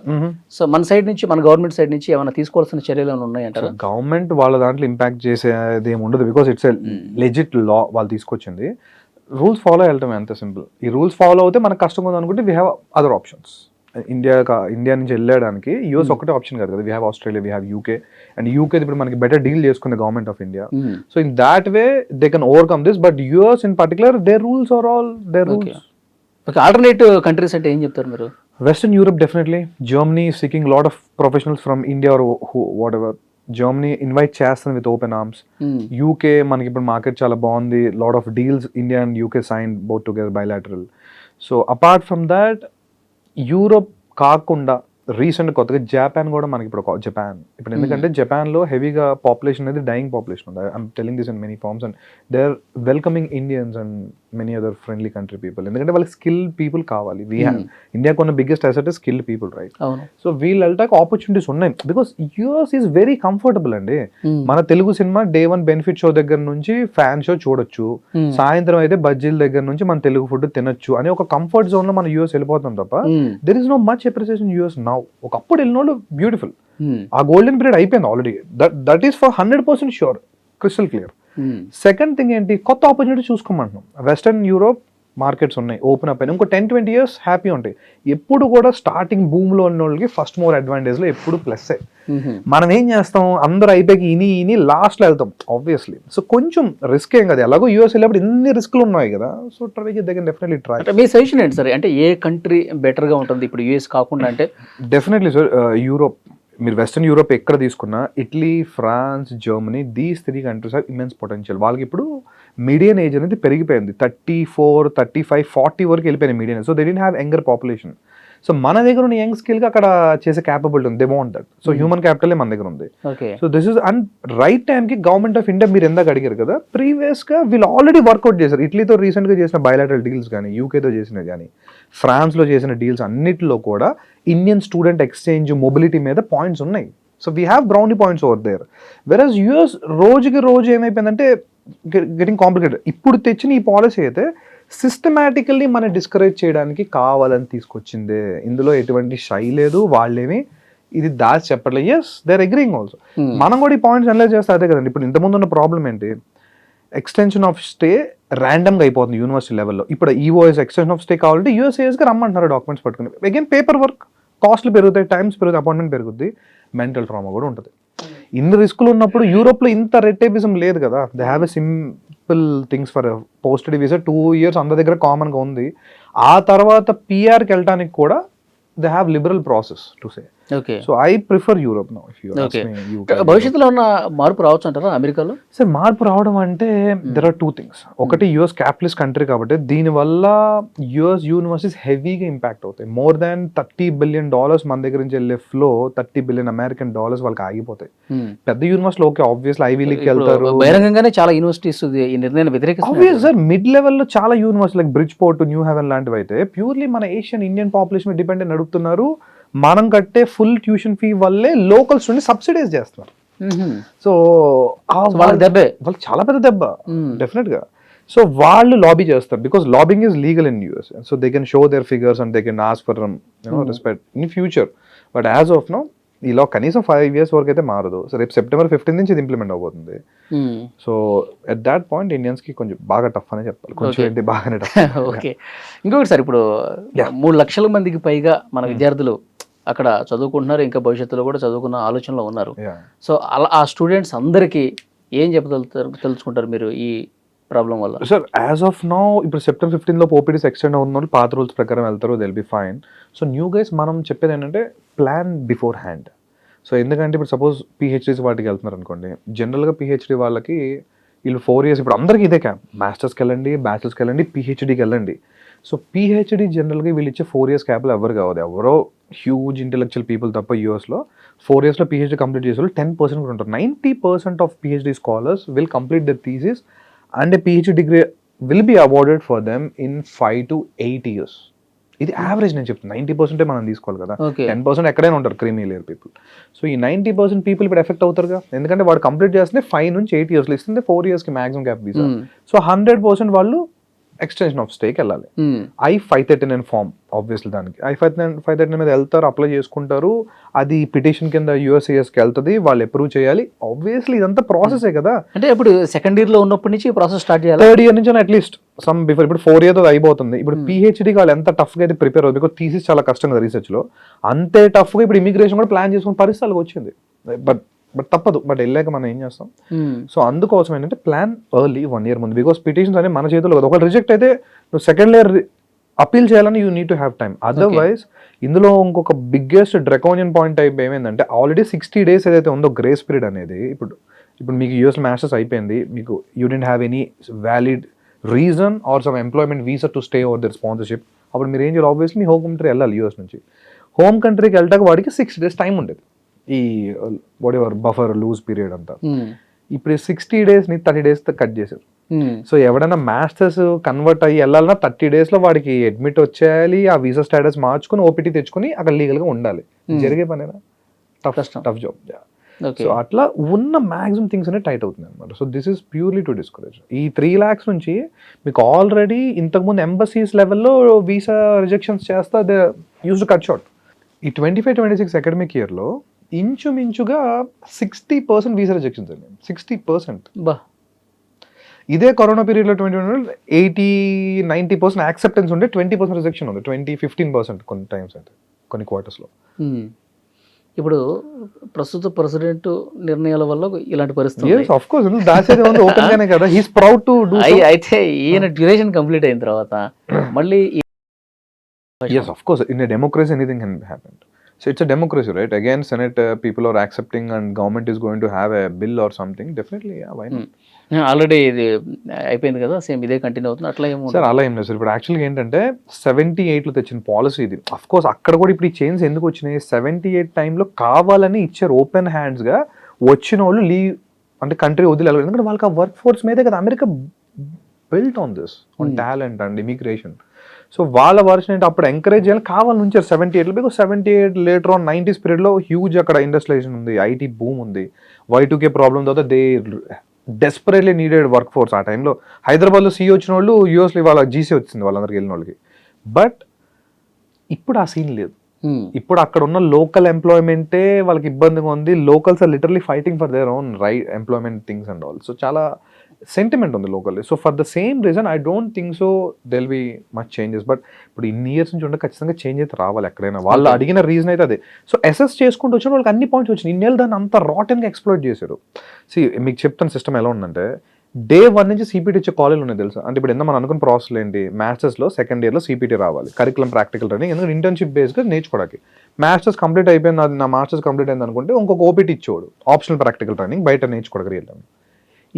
సో మన సైడ్ నుంచి, మన గవర్నమెంట్ సైడ్ నుంచి ఏమైనా తీసుకోవాల్సిన చర్యలు ఏమైనా ఉన్నాయంటారా? గవర్నమెంట్ వాళ్ళ దాంట్లో ఇంపాక్ట్ చేసేది ఏమి ఉండదు, బికాస్ ఇట్స్ ఎ లెజిట్ లా వాళ్ళు తీసుకొచ్చింది. రూల్స్ ఫాలో వెళ్ళటం ఎంత సింపుల్. ఈ రూల్స్ ఫాలో అవుతే మనకు కష్టం ఉంది అనుకుంటే we have other options. India నుంచి వెళ్ళడానికి యూఎస్ ఒకటే ఆప్షన్ కాదు కదా, we have Australia, we have UK. And UK ఇప్పుడు మనకి బెటర్ డీల్ చేసుకుంది government of India. So in that way they can overcome this. But US in particular their rules are all their rules. Okay, alternative countries అంటే ఏం చెప్తారు మీరు? Western Europe definitely. Germany is seeking a lot of professionals from India or whatever. Germany invite చేస్తుంది with open arms. UK మనకి ఇప్పుడు market చాలా బాగుంది. Lot of deals India and UK signed both together bilateral. So apart from that, Europe కాకుండా recent కొత్తగా Japan కూడా మనకి ఇప్పుడు జపాన్ ఇప్పుడు ఎందుకంటే జపాన్లో హెవీగా పాపులేషన్ అనేది డైయింగ్ పాపులేషన్ ఉంది. I'm telling this in many forms. And they are welcoming Indians and many other friendly country people. ఎందుకంటే వాళ్ళకి స్కిల్డ్ పీపుల్ కావాలి. ఇండియాకు ఉన్న biggest asset is skilled people, right? So వీళ్ళు వెళ్ళటానికి ఆపర్చునిటీస్ ఉన్నాయి because US is very comfortable అండి. మన Telugu cinema day 1 benefit show దగ్గర నుంచి ఫ్యాన్ షో చూడొచ్చు, సాయంత్రం అయితే బజ్జీల దగ్గర నుంచి మన తెలుగు ఫుడ్ తినొచ్చు అనే ఒక కంఫర్ట్ జోన్ లో మన యూఎస్ వెళ్ళిపోతాం తప్ప there is no much appreciation US now. ఒకప్పుడు వెళ్ళినోళ్ళు బ్యూటిఫుల్, ఆ గోల్డెన్ పీరియడ్ అయిపోయింది already. That is for 100% sure, crystal clear. Second thing ఏంటి, కొత్త ఆపర్చునిటీ చూసుకోమంటున్నాం. వెస్టర్న్ యూరోప్ మార్కెట్స్ ఉన్నాయి, ఓపెన్ అప్ అయినా ఇంకో 10-20 years హ్యాపీ ఉంటాయి. ఎప్పుడు కూడా స్టార్టింగ్ భూమ్ లో ఉన్న వాళ్ళకి ఫస్ట్ మోర్ అడ్వాంటేజ్ లో ఎప్పుడు ప్లస్. మనం ఏం చేస్తాం, అందరూ అయిపోయి ఇని లాస్ట్ లో వెళ్తాం ఆబ్వియస్లీ. సో కొంచెం రిస్క్ ఏం కదా, ఎలాగో యూఎస్ వెళ్ళినప్పుడు ఎన్ని రిస్క్లు ఉన్నాయి కదా. So try definitely try. మీ సజెషన్ ఏంటి సార్, అంటే ఏ కంట్రీ బెటర్ గా ఉంటుంది ఇప్పుడు యూఎస్ కాకుండా? అంటే డెఫినెట్లీ సార్ యూరోప్. మీరు వెస్టర్న్ యూరోప్ ఎక్కడ తీసుకున్నా, Italy, France, Germany, these 3 countries are immense potential. వాళ్ళకి ఇప్పుడు మీడియన్ ఏజ్ అనేది పెరిగిపోయింది, 34, 35, 40 వరకు వెళ్ళిపోయింది median. So they didn't have younger population. So మన దగ్గర ఉన్న యంగ్ స్కిల్గా అక్కడ చేసే క్యాపబిలిటీ ఉంది. They want that. So human క్యాపిటలే మన దగ్గర ఉంది. So this is and right టైంకి గవర్నమెంట్ ఆఫ్ ఇండియా, మీరు ఎందాక అడిగారు కదా, ప్రీవియస్గా వీళ్ళు ఆల్రెడీ వర్కౌట్ చేశారు. ఇటలీతో రీసెంట్గా చేసిన బయలాటరల్ డీల్స్ కానీ, యూకేతో చేసినవి కానీ, ఫ్రాన్స్లో చేసిన డీల్స్ అన్నిటిలో కూడా ఇండియన్ స్టూడెంట్ ఎక్స్చేంజ్, మొబిలిటీ మీద పాయింట్స్ ఉన్నాయి. So we have brownie points over there. Versus US రోజుకి రోజు ఏమైపోయిందంటే గెటింగ్ కాంప్లికేటెడ్. ఇప్పుడు తెచ్చిన ఈ పాలసీ అయితే సిస్టమాటికల్లీ మనం డిస్కరేజ్ చేయడానికి కావాలని తీసుకొచ్చిందే. ఇందులో ఎటువంటి షై లేదు, వాళ్ళేమి ఇది దాచి చెప్పట్లేదు. Yes they are agreeing also. మనం కూడా ఈ పాయింట్స్ అనలైజ్ చేస్తే అదే కదండి. ఇప్పుడు ఇంతకుముందు ఉన్న ప్రాబ్లం ఏంటి, ఎక్స్టెన్షన్ ఆఫ్ స్టే ర్యాండమ్గా అయిపోతుంది యూనివర్సిటీ లెవెల్లో. ఇప్పుడు ఈఓఎస్ ఎక్స్టెన్షన్ ఆఫ్ స్టే కావాలంటే యూఎస్ఏఎస్గా రమ్మంటున్నారు డాక్యుమెంట్స్ పట్టుకుని. అగైన్ పేపర్ వర్క్, కాస్ట్లు పెరుగుతాయి, టైమ్స్ పెరుగుతాయి, అపాయింట్మెంట్ పెరుగుద్ది, మెంటల్ ట్రామా కూడా ఉంటుంది. ఇన్ని రిస్కులు ఉన్నప్పుడు యూరోప్లో ఇంత రెడ్ టేపిజం లేదు కదా. They have a simple things for posted visa 2 years అందరి దగ్గర కామన్గా ఉంది. ఆ తర్వాత పిఆర్కి వెళ్ళడానికి కూడా they have liberal process to say. Okay, so I prefer Europe now. If you ask me, భవిష్యత్తులో ఉన్న మార్పు రావచ్చు అంటారా అమెరికాలో? సార్ మార్పు రావడం అంటే దెర్ ఆర్ 2 things. ఒకటి, యూఎస్ క్యాపిటలిస్ట్ కంట్రీ కాబట్టి దీనివల్ల యూఎస్ యూనివర్సిటీస్ హెవీగా ఇంపాక్ట్ అవుతాయి. మోర్ దాన్ $30 billion మన దగ్గర నుంచి వెళ్ళే ఫ్లో, $30 billion అమెరికన్ డాలర్స్ వాళ్ళకి ఆగిపోతాయి. పెద్ద యూనివర్సిటీలో ఓకే ఆబ్వియస్లీ ఐవీ లీగ్కి వెళ్తారు, బహిరంగంగానే చాలా యూనివర్సిటీస్ ఈ నిర్ణయాన్ని వ్యతిరేకిస్తాయి. ఆబ్వియస్ సార్, మిడ్ లెవెల్లో చాలా university like Bridgeport, New Haven లాంటివి అయితే ప్యూర్లీ మన ఏషియన్ ఇండియన్ పాపులేషన్ డిపెండ్ అని నడుపుతున్నారు. మనం కట్టే ఫుల్ ట్యూషన్ ఫీ వల్లే లోకల్ స్టూడెంట్స్ సబ్సిడైజ్ చేస్తున్నారు. సో వాళ్ళకి చాలా పెద్ద దెబ్బ డెఫినెట్ గా. సో వాళ్ళు లాబీ చేస్తారు because lobbying is legal in US. So they can show their figures and they can ask for respect in future. But as of now ఈ law కనీసం 5 years వరకు అయితే మారదు. సో రేపు September 15 నుంచి ఇది ఇంప్లిమెంట్ అవబోతుంది. So at that point Indians కి కొంచెం బాగా టఫ్ అనే చెప్పాలి, కొంచెం ఏంటి బాగానే టఫ్. ఓకే, ఇంకొకటి సార్, ఇప్పుడు 3 లక్షల మందికి పైగా మన విద్యార్థులు అక్కడ చదువుకుంటున్నారు, ఇంకా భవిష్యత్తులో కూడా చదువుకున్న ఆలోచనలో ఉన్నారు. సో అలా ఆ స్టూడెంట్స్ అందరికీ ఏం తెలుసుకుంటారు మీరు ఈ ప్రాబ్లం వల్ల? సార్ యాజ్ ఆఫ్ నౌ ఇప్పుడు September 15 లో ఓపీడీస్ ఎక్స్టెండ్ అవుతున్న వాళ్ళు పాత రూల్స్ ప్రకారం వెళ్తారు, they will be fine. So new guys మనం చెప్పేది ఏంటంటే ప్లాన్ బిఫోర్ హ్యాండ్. సో ఎందుకంటే ఇప్పుడు సపోజ్ పిహెచ్డీస్ వాటికి వెళ్తున్నారు అనుకోండి, జనరల్గా పిహెచ్డీ వాళ్ళకి వీళ్ళు 4 years, ఇప్పుడు అందరికీ ఇదే క్యాంప్, మాస్టర్స్కి వెళ్ళండి, బ్యాచిలర్స్కి వెళ్ళండి, పిహెచ్డీకి వెళ్ళండి. సో పిహెచ్డీ జనరల్గా వీళ్ళు ఇచ్చే 4 years క్యాప్లో ఎవరు కావద్దు, ఎవరో హ్యూజ్ ఇంటెలెక్చువల్ పీపుల్ తప్ప యూఎస్లో 4 years లో పిహెచ్డీ కంప్లీట్ చేసే వాళ్ళు 10% కూడా ఉంటారు. 90% of PhD scholars will complete there thesis and A PhD degree will be awarded for them in 5 to 8 years. ఇది యావరేజ్ నేను చెప్తాను. 90% మనం తీసుకోవాలి కదా, 10% ఎక్కడైనా ఉంటారు క్రీమీ లేయర్ పీపుల్. సో ఈ 90% పీపుల్ ఇప్పుడు ఎఫెక్ట్ అవుతారుగా, ఎందుకంటే వాడు కంప్లీట్ చేస్తే 5 నుంచి 8 years ఇస్తుంది, 4 years కి మాక్సిమం గ్యాప్ వీసా. సో 100% వాళ్ళు ఎక్స్టెన్షన్ ఆఫ్ స్టేకి వెళ్ళాలి. I-539 ఫామ్ ఆబ్వియస్లీ దానికి I-539 మీద వెళ్తారు, అప్లై చేసుకుంటారు, అది పిటిషన్ కింద USCISకి వెళ్తుంది, వాళ్ళు అప్రూవ్ చేయాలి. ఆబ్వియస్లీ ఇదంతా ప్రాసెసే కదా. అంటే ఇప్పుడు సెకండ్ ఇయర్ లో ఉన్నప్పటి నుంచి ప్రాసెస్ స్టార్ట్ చేయాలి. థర్డ్ ఇయర్ నుంచి అట్లీస్ట్ సమ్ బిఫోర్. ఇప్పుడు 4 years అయిపోతుంది. ఇప్పుడు PhDకి వాళ్ళు ఎంత టఫ్గా అయితే ప్రిపేర్ అవుతుంది, బికాస్ థీసిస్ చాలా కష్టం కదా రీసెర్చ్ లో, అంతే టఫ్గా ఇప్పుడు ఇమిగ్రేషన్ కూడా ప్లాన్ చేసుకునే పరిస్థితి వాళ్ళకి వచ్చింది. బట్ తప్పదు, బట్ వెళ్ళాక మనం ఏం చేస్తాం. సో అందుకోసం ఏంటంటే ప్లాన్ ఎర్లీ 1 year ముందు, బికాస్ పిటిషన్స్ అనేది మన చేతుల్లో కదా. ఒకవేళ రిజెక్ట్ అయితే నువ్వు సెకండ్ ఇయర్ అపీల్ చేయాలని you need to have time. Otherwise ఇందులో ఇంకొక బిగ్గెస్ట్ డ్రాకోనియన్ పాయింట్ టైప్ ఏమైందంటే, ఆల్రెడీ 60 days ఏదైతే ఉందో గ్రేస్ పీరియడ్ అనేది, ఇప్పుడు మీకు యూఎస్ మాస్టర్స్ అయిపోయింది, మీకు you don't have any valid reason or some employment visa to stay over there sponsorship. అప్పుడు మీరు ఏం చేయాలి, ఆబ్వియస్లీ మీ హోమ్ కంట్రీ వెళ్ళాలి. యూఎస్ నుంచి హోమ్ కంట్రీకి వెళ్ళటాక వాడికి 60 days టైం ఉండేది, ఈ whatever buffer loose period అంతా. ఇప్పుడు 60 days ని 30 days కట్ చేశారు. సో ఎవడైనా మాస్టర్స్ కన్వర్ట్ అయ్యి వెళ్ళాలన్నా 30 days లో వాడికి అడ్మిట్ వచ్చేయాలి, ఆ వీసా స్టేటస్ మార్చుకుని OPT తెచ్చుకుని అక్కడ లీగల్ గా ఉండాలి. జరిగే పనేనా? Tough job. సో అట్లా ఉన్న మాక్సిమం థింగ్స్ అనేవి టైట్ అవుతుంది అనమాట. So this is purely to discourage. ఈ 3 lakhs నుంచి మీకు ఆల్రెడీ ఇంతకుముందు ఎంబసీస్ లెవెల్లో వీసా రిజెక్షన్స్ చేస్తా they use to cut short. ఈ 25-26 అకాడమిక్ ఇయర్లో ఇంచుమించుగా 60% వీసా రిజెక్షన్స్ అండి. 60%. ఇదే కరోనా పీరియడ్లో 80-90% యాక్సెప్టెన్స్ ఉంటే 20% రిజెక్షన్ ఉంది, 15% కొన్ని టైమ్స్ అంటే కొన్ని క్వార్టర్స్లో. ఇప్పుడు ప్రస్తుత ప్రెసిడెంట్ నిర్ణయాల వల్ల ఇలాంటి పరిస్థితి. ఆఫ్ కోర్స్ దాసేది ఉంది ఓపెన్ గానే కదా, హీస్ ప్రౌడ్ టు డూ. అయితే ఈయన డ్యూరేషన్ కంప్లీట్ అయిన తర్వాత మళ్ళీ yes of course in a democracy anything can happen. So it's a democracy, right? Again, Senate people are accepting and government is going to have a bill or something. Definitely, yeah, why not? Already ఇది అయిపోయింది కదా, same ఇదే continue అవుతుంది. అట్లా ఏమో sir అలా ఏం లేదు సార్. ఇప్పుడు యాక్చువల్గా ఏంటంటే 78లో తెచ్చిన పాలసీ ఇది. అఫ్ కోర్స్ అక్కడ కూడా ఇప్పుడు ఈ చేంజ్ ఎందుకు వచ్చినాయి, 78 టైంలో కావాలని ఇచ్చారు ఓపెన్ హ్యాండ్స్గా. వచ్చిన వాళ్ళు లీవ్ అంటే కంట్రీ వదిలి వెళ్ళాలి, ఎందుకంటే వాళ్ళకి ఆ వర్క్ ఫోర్స్ మీదే కదా America built on this, on talent and immigration. So వాళ్ళ వర్షన్ ఏంటి అప్పుడు ఎంకరేజ్ చేయాలి, కావాలని ఉంచారు 78లో. బికాస్ 78 లేటర్ ఆన్ 90s పీరియడ్లో హ్యూజ్ అక్కడ ఇండస్ట్రియలైజేషన్ ఉంది, ఐటీ బూమ్ ఉంది, Y2K ప్రాబ్లం తర్వాత they desperately needed work force. ఆ టైంలో హైదరాబాద్లో CEO వచ్చిన వాళ్ళు యూఎస్లో వాళ్ళ GC వచ్చింది వాళ్ళందరికి వెళ్ళిన వాళ్ళకి. బట్ ఇప్పుడు ఆ సీన్ లేదు. ఇప్పుడు అక్కడ ఉన్న లోకల్ ఎంప్లాయ్మెంటే వాళ్ళకి ఇబ్బందిగా ఉంది. Locals are literally fighting for their own right employment things and all. So చాలా సెంటిమెంట్ ఉంది locally. So for the same reason I don't think so there'll be much changes. But ఇప్పుడు ఇన్ని ఇయర్స్ నుంచి ఉంటే ఖచ్చితంగా చేంజ్ అయితే రావాలి ఎక్కడైనా. వాళ్ళు అడిగిన రీజన్ అయితే అదే. సో అసెస్ చేసుకుంటూ వచ్చిన వాళ్ళకి అన్ని పాయింట్స్ వచ్చినాయి. ఇన్నేళ్ళు దాన్ని అంత రాటన్గా ఎక్స్ప్లోర్ చేశారు. మీకు చెప్తాను సిస్టమ్ ఎలా ఉందంటే, Day 1 నుంచి CPT ఇచ్చే కాలేజీలు ఉన్నాయి తెలుసా. అంటే ఇప్పుడు మనం అనుకున్న ప్రాసెస్ ఏంటి, మాస్టర్స్లో సెకండ్ ఇయర్లో CPT రావాలి, కరికులం ప్రాక్టికల్ ట్రైనింగ్, ఎందుకంటే ఇంటర్న్షిప్ బేస్గా నేర్చుకోవడానికి. మాస్టర్స్ కంప్లీట్ అయిపోయింది, నా మాస్టర్స్ కంప్లీట్ అయింది అనుకుంటే ఇంకొక OPT ఇచ్చేవాడు, ఆప్షనల్ ప్రాక్టికల్ ట్రైనింగ్ బయట నేర్చుకోవడానికి వెళ్ళాము.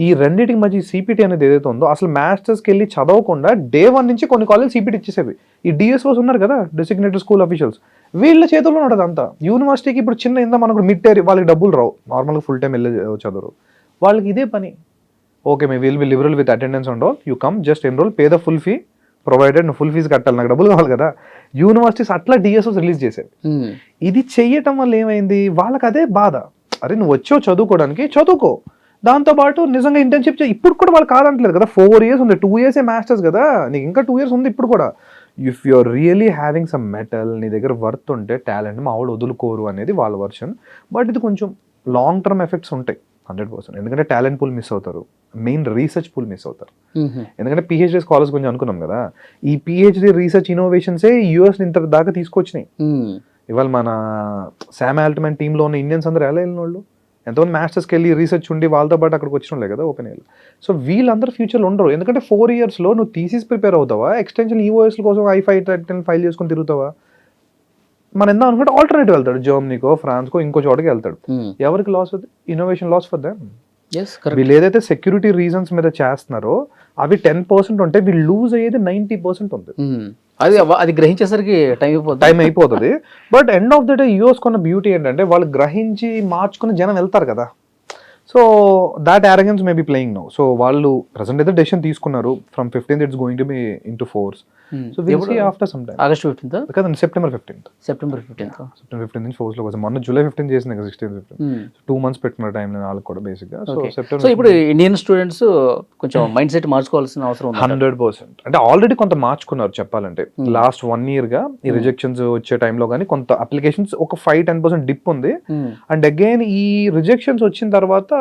ఈ రెండింటికి మధ్య CPT అనేది ఏదైతే ఉందో, అసలు మాస్టర్స్కి వెళ్ళి చదవకుండా Day 1 నుంచి కొన్ని కాలేజ్ CPT ఇచ్చేసేవి. ఈ DSOs ఉన్నారు కదా, డెసిగ్నేటెడ్ స్కూల్ అఫీషియల్స్, వీళ్ళ చేతుల్లో ఉంటుంది అంతా. యూనివర్సిటీకి ఇప్పుడు చిన్న ఇందా మనకు మిడ్ టైర్ వాళ్ళకి డబ్బులు రావు, నార్మల్గా ఫుల్ టైం వెళ్ళి చదవరు, వాళ్ళకి ఇదే పని. Okay May will be liberal with attendance and all, you come just enrol, pay the full fee provided, నువ్వు ఫుల్ ఫీజు కట్టాలి, నాకు డబ్బులు కావాలి కదా. యూనివర్సిటీస్ అట్లా DSOs రిలీజ్ చేసేవి. ఇది చెయ్యటం వల్ల ఏమైంది, వాళ్ళకి అదే బాధ. అరే నువ్వు వచ్చావు చదువుకోవడానికి, చదువుకో, దాంతోపాటు నిజంగా ఇంటర్న్షిప్ ఇప్పుడు కూడా వాళ్ళు కాదంటలేదు కదా. 4 years ఉంది, 2 years మాస్టర్స్ కదా, నీకు ఇంకా 2 years ఉంది ఇప్పుడు కూడా. If you are really having some mettle, నీ దగ్గర వర్త్ ఉంటే, టాలెంట్ మా వాళ్ళు వదులుకోరు అనేది వాళ్ళ వర్షన్. బట్ ఇది కొంచెం లాంగ్ టర్మ్ ఎఫెక్ట్స్ ఉంటాయి 100%. ఎందుకంటే టాలెంట్ పూల్ మిస్ అవుతారు, మెయిన్ రీసెర్చ్ పూల్ మిస్ అవుతారు. ఎందుకంటే PhD స్కాలర్స్ గురించి అనుకున్నాం కదా, ఈ PhD రీసెర్చ్ ఇన్నోవేషన్సే యూఎస్ ఇంత దాకా తీసుకొచ్చినాయి. ఇవాళ మన శామ్ ఆల్ట్మన్ టీంలో ఉన్న ఇండియన్స్ అందరూ ఎలా వెళ్ళిన వాళ్ళు, ఎంతమంది మాస్టర్స్కి వెళ్ళి రీసెర్చ్ ఉండి వాళ్ళతో పాటు అక్కడికి వచ్చిన వాళ్ళే కదా ఓపెన్ అయ్యారు. సో వీళ్ళందరూ ఫ్యూచర్లో ఉండరు. ఎందుకంటే 4 yearsలో నువ్వు థీసిస్ ప్రిపేర్ అవుతావా, ఎక్స్టెన్షన్ EOS కోసం I-510 ఫైల్ చేసుకొని తిరుగుతావా. మనం ఎంత అనుకుంటే ఆల్టర్నేటివ్ వెళ్తాడు, జర్మనీకో ఫ్రాన్స్కో ఇంకో చోటకి వెళ్తాడు. ఎవరికి లాస్ అవుతుంది, ఇన్నోవేషన్ లాస్ ఫర్ దెమ్. వీళ్ళు ఏదైతే సెక్యూరిటీ రీజన్స్ మీద చేస్తున్నారో అవి 10% ఉంటే వీళ్ళు లూజ్ అయ్యేది 90% ఉంది. అది గ్రహించేసరికి టైం అయిపోతుంది. But end of the day US కొన్న బ్యూటీ ఏంటంటే, వాళ్ళు గ్రహించి మార్చుకుని జనం వెళ్తారు కదా. So that arrogance may be playing now. So వాళ్ళు ప్రెసెంట్ అయితే డెసిషన్ తీసుకున్నారు. From 15th it's going to be into force. So will see after some time. August 15th కదండి, September 15th. September 15th September 15 నుంచి force లో కోసం. మొన్న July 15 చేసింది కదా, 16th 15. 2 months పెట్టుకున్న టైం వాళ్ళకి కూడా బేసిక్ గా. సో సో సెప్టెంబర్ ఇప్పుడు ఇండియన్ స్టూడెంట్స్ కొంచెం మైండ్ సెట్ మార్చుకోవాల్సిన అవసరం ఉంది. 100%. అంటే ఆల్రెడీ కొంత మార్చుకున్నారు చెప్పాలంటే. లాస్ట్ 1 year గా ఈ రిజెక్షన్స్ వచ్చే టైంలో కానీ కొంత అప్లికేషన్స్ ఒక 5-10% డిప్ ఉంది. అండ్ అగైన్ ఈ రిజెక్షన్స్ వచ్చిన తర్వాత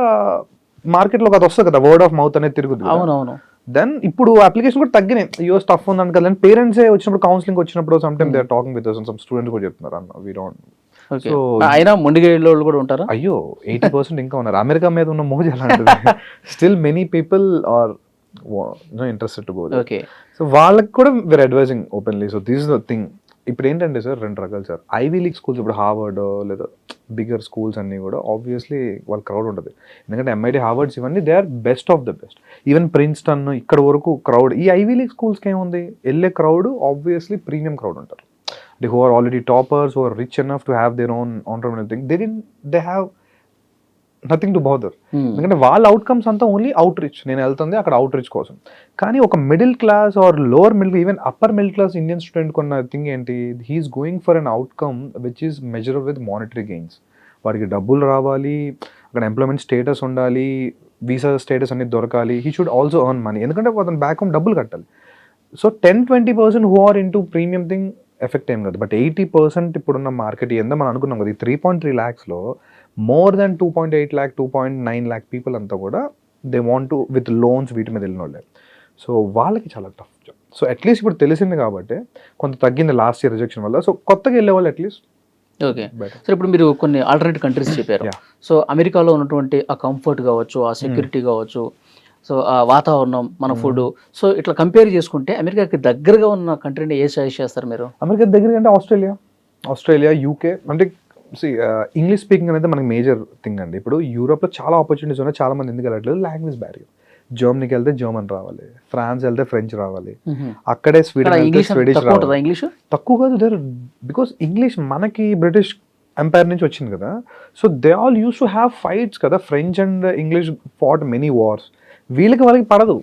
మార్కెట్ లో అది వస్తుంది కదా, వర్డ్ ఆఫ్ మౌత్ అనేది తిరుగుతుంది. అవునవును. దెన్ ఇప్పుడు అప్లికేషన్ కూడా తగ్గినాయి. అయ్యో స్టఫ్ ఉందని కదా, పేరెంట్స్ వచ్చినప్పుడు కౌన్సిలింగ్ వచ్చినప్పుడు some time they are talking with us, some students కూడా చెప్తున్నారు అన్న వి డోంట్. ఓకే. అయినా మొండిగా వాళ్ళు కూడా ఉంటారా? అయ్యో 80% ఇంకా ఉన్నారు. అమెరికా మీద ఉన్న మోజు అలాంటిది. Still many people are interested to go. Okay. So వాళ్ళకి కూడా we're advising openly. So this is the thing. ఇప్పుడు ఏంటంటే సార్ 2 రకాలు సార్. ఐవీ లీగ్ స్కూల్స్, ఇప్పుడు హార్వర్డ్ లేదా బిగ్గర్ స్కూల్స్ అన్నీ కూడా ఆబ్వియస్లీ వాళ్ళ క్రౌడ్ ఉంటుంది. ఎందుకంటే ఎంఐటి, హార్వర్డ్స్ ఇవన్నీ they are best of the best. Even Princeton ఇక్కడ వరకు క్రౌడ్. ఈ ఐవీ లీగ్ స్కూల్స్కి ఏముంది, వెళ్ళే క్రౌడ్ ఆబ్వియస్లీ ప్రీమియం క్రౌడ్ ఉంటారు. అంటే who are already toppers, who are rich enough to have their own entrepreneur thing. They have nothing to bother. ఎందుకంటే వాళ్ళ అవుట్కమ్స్ అంతా ఓన్లీ అవుట్ రీచ్. నేను వెళ్తుంది అక్కడ అవుట్ రీచ్ కోసం. కానీ ఒక middle class or lower middle, even upper middle class Indian student కొన్న థింగ్ ఏంటి, he's going for an outcome which is measure with monetary gains. వాడికి డబ్బులు రావాలి, అక్కడ ఎంప్లాయ్మెంట్ స్టేటస్ ఉండాలి, వీసా స్టేటస్ అనేది దొరకాలి. He should also earn money. ఎందుకంటే అతను బ్యాక్ హోమ్ డబ్బులు కట్టాలి. So 10-20% who are in to premium thing effect ఏం కాదు. బట్ 80% ఇప్పుడున్న మార్కెట్ ఎంత మనం అనుకున్నాం కదా, ఈ 3.3 lakhsలో more than 2.8 lakh 2.9 lakh people అంతా కూడా they want to with loans వీటి మీద వెళ్ళిన వాళ్ళే. సో వాళ్ళకి చాలా టఫ్ జాబ్. సో అట్లీస్ట్ ఇప్పుడు తెలిసింది కాబట్టి కొంత తగ్గింది లాస్ట్ ఇయర్ రిజెక్షన్ వల్ల. సో కొత్తగా వెళ్ళే వాళ్ళు అట్లీస్ట్. ఓకే. సో ఇప్పుడు మీరు కొన్ని ఆల్టర్నేట్ కంట్రీస్ చెప్పారు. సో అమెరికాలో ఉన్నటువంటి ఆ కంఫర్ట్ కావచ్చు, ఆ సెక్యూరిటీ కావచ్చు, సో ఆ వాతావరణం, మన ఫుడ్, సో ఇట్లా కంపేర్ చేసుకుంటే అమెరికాకి దగ్గరగా ఉన్న కంట్రీని ఏ సజెస్ట్ చేస్తారు మీరు? అమెరికా దగ్గర అంటే ఆస్ట్రేలియా, యూకే. అంటే ఇంగ్లీష్ స్పీకింగ్ అనేది మనకి మేజర్ థింగ్ అండి. ఇప్పుడు యూరోప్లో చాలా ఆపర్చునిటీస్ ఉన్నాయి. చాలా మంది ఎందుకు వెళ్ళట్లేదు, లాంగ్వేజ్ బ్యారియర్. జర్మనీకి వెళ్తే జర్మన్ రావాలి, ఫ్రాన్స్ వెళ్తే ఫ్రెంచ్ రావాలి, అక్కడే స్వీడన్ వెళ్తే స్వీడిష్ రావాలి. ఇంగ్లీష్ తక్కువ కాదు దేర్, బికాస్ ఇంగ్లీష్ మనకి బ్రిటిష్ ఎంపైర్ నుంచి వచ్చింది కదా. So they all use to have fights కదా. French and English fought many wars. వాళ్ళకి పడదు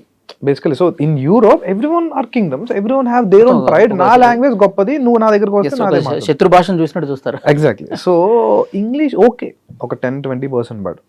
basically. So in Europe everyone are kingdoms, everyone have their own pride. నా లాంగ్వేజ్ గొప్పది, నువ్వు నా దగ్గరకు వస్తే శత్రు భాషను చూసినట్టు చూస్తారు. ఎగ్జాక్ట్లీ. సో ఇంగ్లీష్ ఓకే ఒక 10-20%, బట్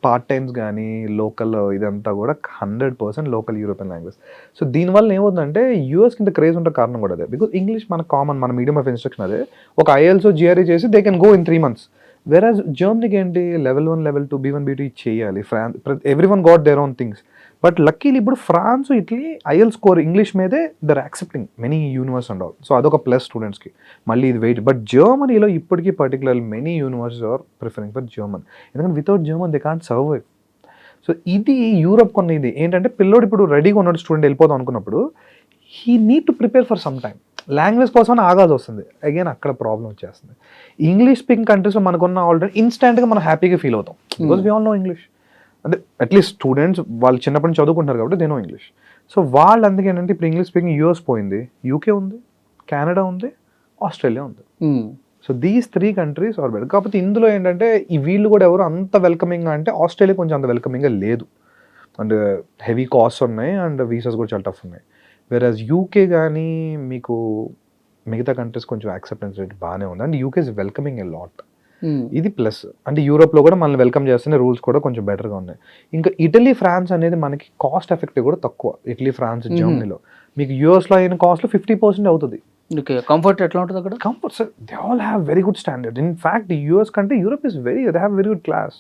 పార్ట్ టైమ్స్ కానీ లోకల్ ఇదంతా కూడా 100% లోకల్ యూరోపియన్ లాంగ్వేజ్. సో దీనివల్ల ఏమవుతుందంటే యూఎస్ కింద క్రేజ్ ఉంటే కారణం కూడా అదే. బికాస్ ఇంగ్లీష్ మన కామన్, మన మీడియం ఆఫ్ ఇన్స్ట్రక్షన్ అదే. ఒక ఐఎల్స్ జిఆర్ఈ చేసి they can go in 3 months. వెరాజ్ జర్మనీకి ఏంటి, level 1, level 2, B1, B2 చేయాలి. France, everyone got their own things. But luckily ఇప్పుడు ఫ్రాన్స్, ఇటలీ ఐఎల్ స్కోర్ ఇంగ్లీష్ మీదే their accepting many universe and all. So అదొక ప్లస్ స్టూడెంట్స్కి. మళ్ళీ ఇది వెయిట్. బట్ జర్మనీలో ఇప్పటికీ particularly many universities are preferring for German. ఎందుకంటే without German they can't survive. So ఇది యూరోప్ కొన్న ఇది ఏంటంటే, పిల్లోడు ఇప్పుడు రెడీగా ఉన్నాడు స్టూడెంట్ వెళ్ళిపోదాం అనుకున్నప్పుడు he need to prepare for some time. Language కోసం ఆగాల్సి వస్తుంది. అగైన్ అక్కడ ప్రాబ్లం వచ్చేస్తుంది. ఇంగ్లీష్ స్పీకింగ్ కంట్రీస్లో మనకున్న ఆల్రెడీ ఇన్స్టెంట్గా మనం హ్యాపీగా ఫీల్ అవుతాం because we all know English. అంటే అట్లీస్ట్ స్టూడెంట్స్ వాళ్ళు చిన్నప్పటి నుంచి చదువుకుంటారు కాబట్టి దే నో ఇంగ్లీష్. సో వాళ్ళు అందుకే ఏంటంటే ఇప్పుడు ఇంగ్లీష్ స్పీకింగ్ యూఎస్ పోయింది, యూకే ఉంది, కెనడా ఉంది, ఆస్ట్రేలియా ఉంది. So these 3 countries are better. కాకపోతే ఇందులో ఏంటంటే ఈ వీళ్ళు కూడా ఎవరు అంత వెల్కమింగ్గా అంటే ఆస్ట్రేలియా కొంచెం అంత వెల్కమింగ్గా లేదు. అండ్ హెవీ కాస్ట్ ఉన్నాయి అండ్ వీసాస్ కూడా చాలా టఫ్ ఉన్నాయి. వెరాజ్ యూకే కానీ మీకు మిగతా కంట్రీస్ కొంచెం యాక్సెప్టెన్స్ రేట్ బాగానే ఉంది. And UK is welcoming a lot. ఇది ప్లస్. అంటే యూరోప్లో కూడా మనల్ని వెల్కమ్ చేస్తున్న రూల్స్ కూడా కొంచెం బెటర్గా ఉన్నాయి. ఇంకా ఇటలీ, ఫ్రాన్స్ అనేది మనకి కాస్ట్ ఎఫెక్టివ్ కూడా తక్కువ. ఇటలీ, ఫ్రాన్స్, జర్మనీలో మీకు యూఎస్లో అయిన కాస్ట్లో 50% అవుతుంది. ఓకే. కంఫర్ట్ ఎట్లా ఉంటుంది అక్కడ? Comfort sir, they all have very good standard. In fact US కంటే Europe is they have very good class.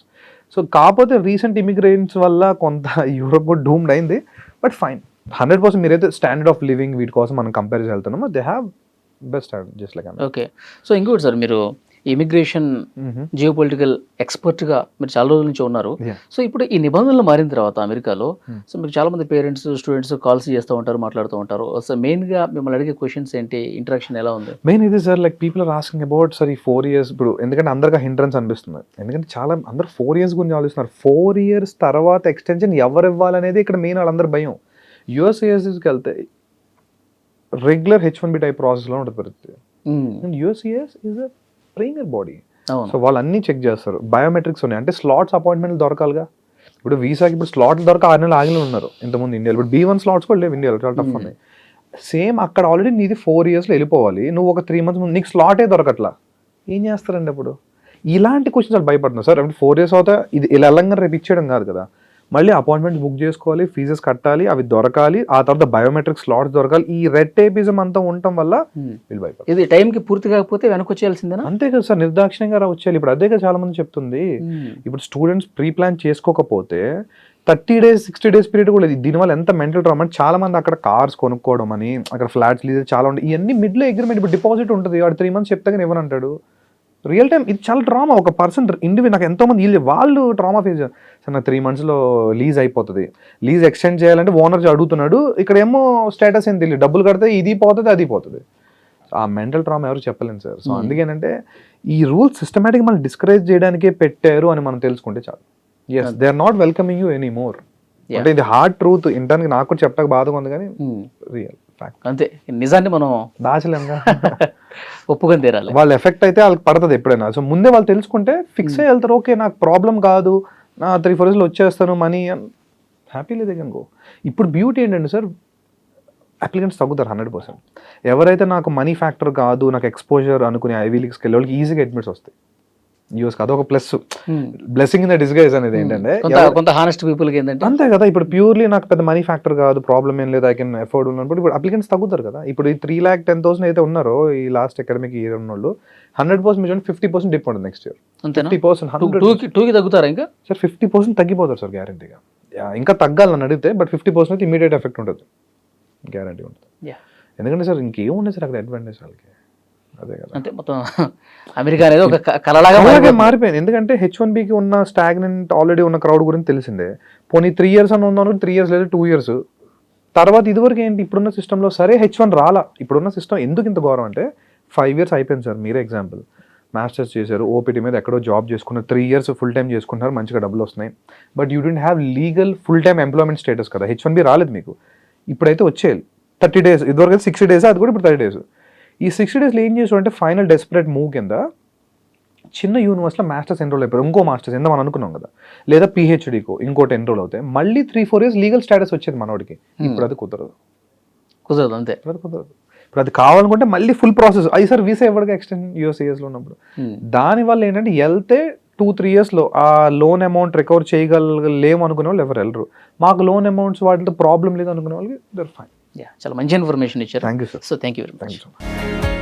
So కాకపోతే రీసెంట్ ఇమిగ్రెంట్స్ వల్ల కొంత యూరోప్ కూడా డూమ్డ్ అయింది. బట్ ఫైన్, 100% మీరైతే స్టాండర్డ్ ఆఫ్ లివింగ్ వీటి కోసం మనం కంపేర్ చేసి వెళ్తున్నామో they have best standard just like. Okay. So ఇంకోటి సార్, మీరు ఇమిగ్రేషన్ జియో పొలిటికల్ ఎక్స్పర్ట్గా మీరు చాలా రోజుల నుంచి ఉన్నారు. సో ఇప్పుడు ఈ నిబంధనలు మారిన తర్వాత అమెరికాలో సో మీకు చాలా మంది పేరెంట్స్, స్టూడెంట్స్ కాల్స్ చేస్తూ ఉంటారు, మాట్లాడుతూ ఉంటారు. సో మెయిన్గా మిమ్మల్ని అడిగే క్వశ్చన్స్ ఏంటి, ఇంటరాక్షన్ ఎలా ఉంది? మెయిన్ ఇది sir, like people are asking about sir ఈ 4 years. ఇప్పుడు ఎందుకంటే అందరికీ హిండ్రెన్స్ అనిపిస్తుంది. ఎందుకంటే చాలా అందరు 4 years గురించి ఆలోచిస్తున్నారు. 4 years తర్వాత ఎక్స్టెన్షన్ ఎవరు ఇవ్వాలనేది ఇక్కడ మెయిన్ వాళ్ళందరూ భయం. యూఎస్ఏఎస్కి వెళ్తే రెగ్యులర్ H1B టైప్ ప్రాసెస్లో ఉంటుంది పరిస్థితి. And USCIS is a premier body. So వాళ్ళు అన్నీ చెక్ చేస్తారు. బయోమెట్రిక్స్ ఉన్నాయి, అంటే స్లాట్స్ అపాయింట్మెంట్లు దొరకాలిగా. ఇప్పుడు వీసాకి ఇప్పుడు స్లాట్లు దొరక 6 నెలలు ఆగిన ఉన్నారు ఇంతకుముందు ఇండియాలో. ఇప్పుడు B1 స్లాట్స్ కూడా లేవు ఇండియాలో, చాలా టఫ్ ఉన్నాయి. సేమ్ అక్కడ ఆల్రెడీ నీది 4 yearsలో వెళ్ళిపోవాలి, నువ్వు ఒక 3 months ముందు నీకు స్లాటే దొరకట్లా, ఏం చేస్తారండి అప్పుడు? ఇలాంటి క్వశ్చన్స్ వాళ్ళు భయపడుతున్నారు సార్. అంటే 4 years అవుతా ఇది ఇలా వెళ్ళంగా రేపు ఇచ్చేయడం కాదు కదా, మళ్ళీ అపాయింట్మెంట్స్ బుక్ చేసుకోవాలి, ఫీజెస్ కట్టాలి, అవి దొరకాలి, ఆ తర్వాత బయోమెట్రిక్ స్లాట్స్ దొరకాలి. ఈ రెడ్ టేపిజం అంతా ఉండటం వల్ల వీళ్ళు భయపడతారు. ఇది టైంకి పూర్తి కాకపోతే వెనక్కి వచ్చేయాల్సిందేనా? అంతే కదా సార్, నిర్దాక్షిణ్యంగా వచ్చేయాలి. ఇప్పుడు అదే కదా చాలా మంది చెప్తుంది. ఇప్పుడు స్టూడెంట్స్ ప్రీ ప్లాన్ చేసుకోకపోతే 30 days 60 days పీరియడ్ కూడా లేదు. దీనివల్ల ఎంత మెంటల్ డ్రామా అంటే, చాలా మంది అక్కడ కార్స్ కొనుక్కోవడం అని, అక్కడ ఫ్లాట్స్ లీజ్ చాలా ఉంటాయి, ఇవన్నీ మిడ్లో అగ్రిమెంట్. ఇప్పుడు డిపాజిట్ ఉంటుంది, వాడు 3 months చెప్తే కానీ ఇవ్వనంటాడు. రియల్ టైం ఇది చాలా డ్రామా. ఒక పర్సన్ ఇండివిజువల్, నాకు ఎంతో మంది వాళ్ళు డ్రామా ఫేస్ చేస్తారు. సార్ నాకు 3 monthsలో లీజ్ అయిపోతుంది, లీజ్ ఎక్స్టెండ్ చేయాలంటే ఓనర్ అడుగుతున్నాడు, ఇక్కడ ఏమో స్టేటస్ ఏం తెలియదు, డబ్బులు కడితే ఇది పోతుంది అది పోతుంది. ఆ మెంటల్ డ్రామా ఎవరు చెప్పలేను సార్. సో అందుకేనంటే ఈ రూల్స్ సిస్టమేటిక్ మనం డిస్కరేజ్ చేయడానికే పెట్టారు అని మనం తెలుసుకుంటే చాలు. Yes, they are not welcoming you any more. అంటే ఇది హార్డ్ ట్రూత్, ఇంటానికి నాకు కూడా చెప్పడానికి బాధగా ఉంది, కానీ రియల్ ఫ్యాక్ట్. అంతే, నిజాన్ని మనం దాచలేంగా. ఒప్పుకొని తీరాలి. వాళ్ళు ఎఫెక్ట్ అయితే వాళ్ళకి పడుతుంది ఎప్పుడైనా. సో ముందే వాళ్ళు తెలుసుకుంటే ఫిక్స్ అయ్యి వెళ్తారు. ఓకే నాకు ప్రాబ్లం కాదు, నా 3-4 yearsలో వచ్చేస్తాను money, happily they can go. ఇప్పుడు బ్యూటీ ఏంటంటే సార్, అప్లికెంట్స్ తగ్గుతారు 100%. ఎవరైతే నాకు మనీ ఫ్యాక్టర్ కాదు, నాకు ఎక్స్పోజర్ అనుకునే ఐవీ లీగ్స్కి వెళ్ళే వాళ్ళకి ఈజీగా అడ్మిట్స్ వస్తాయి యూఎస్కి. అదొక plus, blessing in the disguise అనేది ఏంటంటే, కొంత హానెస్ట్ పీపుల్కి ఏంటంటే అంతే కదా. ఇప్పుడు ప్యూర్లీ నాకు పెద్ద మనీ ఫ్యాక్టర్ కాదు, ప్రాబ్లం ఏం లేదు, ఐ కెన్ ఎఫోర్డ్ ఉన్నప్పుడు ఇప్పుడు అప్లికెంట్స్ తగ్గుతారు కదా. ఇప్పుడు ఈ 3,10,000 అయితే ఉన్నారో ఈ లాస్ట్ అకాడమిక్ ఇయర్ ఉన్న వాళ్ళు 100% మీరు 50% డిప్ ఉంటుంది నెక్స్ట్ ఇయర్. అంతేనా? 50% 2కి తగ్గుతారా ఇంకా? సార్ 50% తగ్గిపోతారు సార్ గ్యారంటీగా. ఇంకా తగ్గాలి నన్ను అడిగితే, బట్ 50% అయితే ఇమీడియట్ ఎఫెక్ట్ ఉంటుంది, గ్యారంటీ ఉంటుంది. ఎందుకంటే సార్ ఇంకేం ఉన్నాయి సార్ అక్కడ అడ్వాంటేజ్ వాళ్ళకి, అదే కదా. అంటే మొత్తం అమెరికా అనేది ఒక కలలాగా మారిపోయింది. ఎందుకంటే H1Bకి ఉన్న స్టాగ్నెంట్ ఆల్రెడీ ఉన్న క్రౌడ్ గురించి తెలిసిందే. పోనీ 3 years అని ఉందా, 3 years లేదా 2 years తర్వాత ఇదివరకు ఏంటి, ఇప్పుడున్న సిస్టంలో సరే H1 రాలా. ఇప్పుడున్న సిస్టమ్ ఎందుకు ఇంత ఘోరం అంటే, 5 years అయిపోయింది సార్. మీరే ఎగ్జాంపుల్, మాస్టర్స్ చేశారు, ఓపీటీ మీద ఎక్కడో జాబ్ చేసుకున్నారు, 3 years ఫుల్ టైం చేసుకుంటున్నారు, మంచిగా డబ్బులు వస్తున్నాయి, but you don't have legal full time employment status కదా. H1B రాలేదు మీకు, ఇప్పుడైతే వచ్చేయాలి. 30 days, ఇదివరకు 60 days, అది కూడా ఇప్పుడు 30 days. ఈ 60 daysలో ఏం చేసారంటే, ఫైనల్ డెస్పరేట్ మూవ్ కింద చిన్న యూనివర్సిటీలో మాస్టర్స్ ఎన్రోల్ అయిపోయారు, ఇంకో మాస్టర్స్ ఎంత మనం అనుకున్నాం కదా, లేదా PhDకో ఇంకోటి ఎన్రోల్ అవుతాయి, మళ్ళీ 3-4 years లీగల్ స్టేటస్ వచ్చేది మనోడికి. ఇప్పుడు అది కుదరదు అంతే. ఇప్పుడు కుదరదు. ఇప్పుడు అది కావాలనుకుంటే మళ్ళీ ఫుల్ ప్రాసెస్ అయ్యి సార్, వీసా ఎవరికి ఎక్స్టెండ్ USASలో ఉన్నప్పుడు. దానివల్ల ఏంటంటే వెళ్తే 2-3 yearsలో ఆ లోన్ అమౌంట్ రికవర్ చేయగలేము అనుకునే వాళ్ళు ఎవరు వెళ్ళరు. మాకు లోన్ అమౌంట్స్ వాటితో ప్రాబ్లం లేదు అనుకునే వాళ్ళకి దర్ ఫైన్. చాలా మంచి ఇన్ఫర్మేషన్ ఇచ్చారు. Thank you sir. So thank you very much.